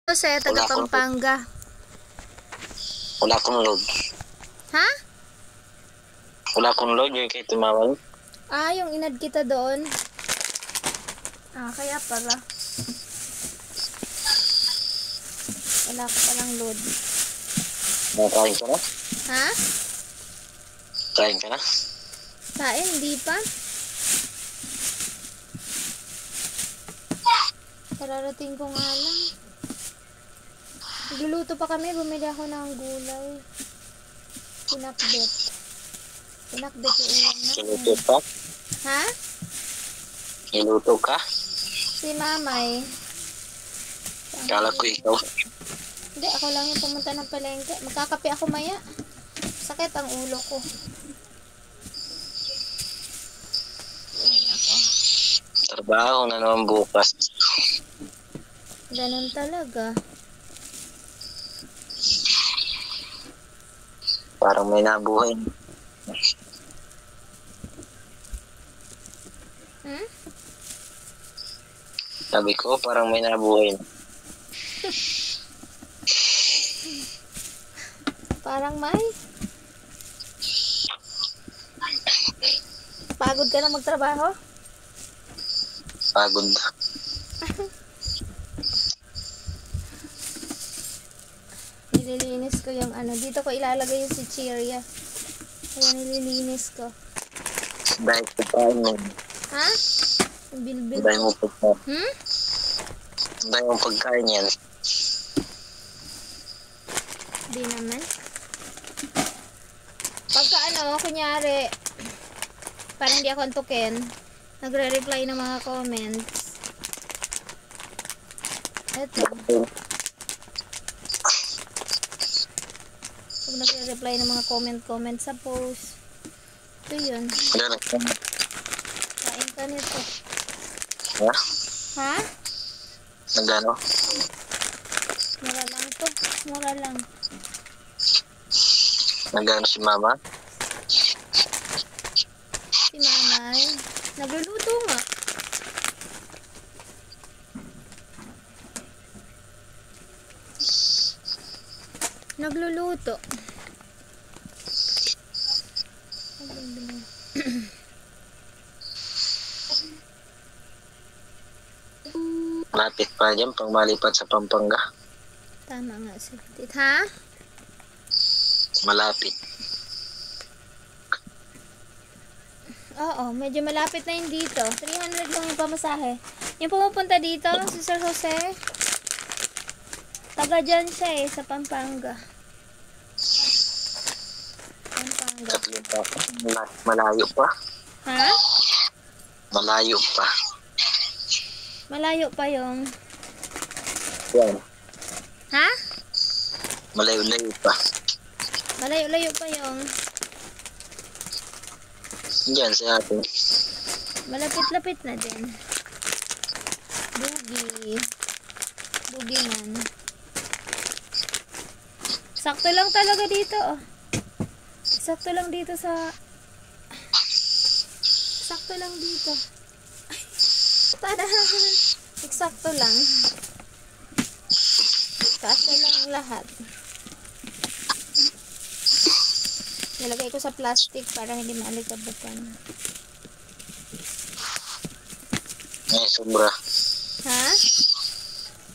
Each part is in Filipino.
Jose, taga Pampanga. Wala akong load. Ha? Wala akong load yung kay tumawag. Yung inad kita doon. Kaya pala. Wala ko palang load. Nakain ka na? Ha? Kain ka na? Kain, hindi pa. Kararating ko nga lang. Nagluluto pa kami, bumili ako ng gulay. Pinakbet. Pinakbet yung ulam na. Niluto ka? Ha? Niluto ka? Si Mamay. Kala ko ikaw. Hindi, ako lang yung pumunta ng palengke. Magkakape ako maya. Sakit ang ulo ko. Trabaho na naman bukas. Ganun talaga. Parang may nabuhay. Sabi ko, parang may nabuhay. Parang may. Pagod ka na magtrabaho? Pagod. Nililinis ko yung dito ko ilalagay yung chichirya. Kaya nililinis ko. Dahil pagkain mo. Ha? Bilbil Dahil mo ko. pagkain. Dahil mo pagkain yan. Di naman. Pagka kunyari, parang hindi ako antukin, nagre-reply ng mga comments. Eto. Pag nagre-reply ng mga comment sa post. Ito yun. Kain ka nito. Ha? Ha? Nagano? Mura lang to. Mura lang. Nagano si mama? Si Mamay. Nagluluto nga. Nagluluto. Malapit pa dyan pang malipat sa Pampanga. Tama nga si Tit. Ha? Malapit. Oo, medyo malapit na yun dito. 300 lang yung pamasahe. Yung pumupunta dito, si Sir Jose. Taga dyan siya sa Pampanga. Pampanga. Tatlong pa. Malayo pa. Ha? Malayo pa. Malayo pa yung... Yan. Ha? Malayo-layo pa. Malayo-layo pa yung... Diyan sa atin. Malapit-lapit na din. Bugi. Bugi man. Sakto lang talaga dito, oh. Sakto lang dito sa... Sakto lang dito. Tadaan! Eksakto lang. Kasya lang lahat. Nilagay ko sa plastic para hindi maalikabukan. May sobra. Ha?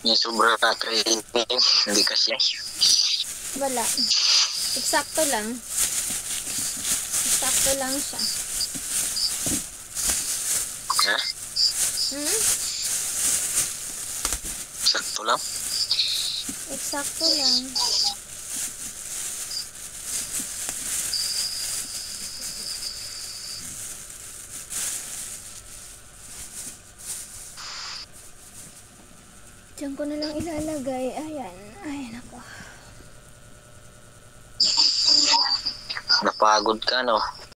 May sobra ka training. Hindi kasi. Wala. Eksakto lang. Eksakto lang siya. Ha? Sakto lang. Eksakto lang. Diyan ko na lang ilalagay. Ayan. Ayan ako. Napagod ka, no?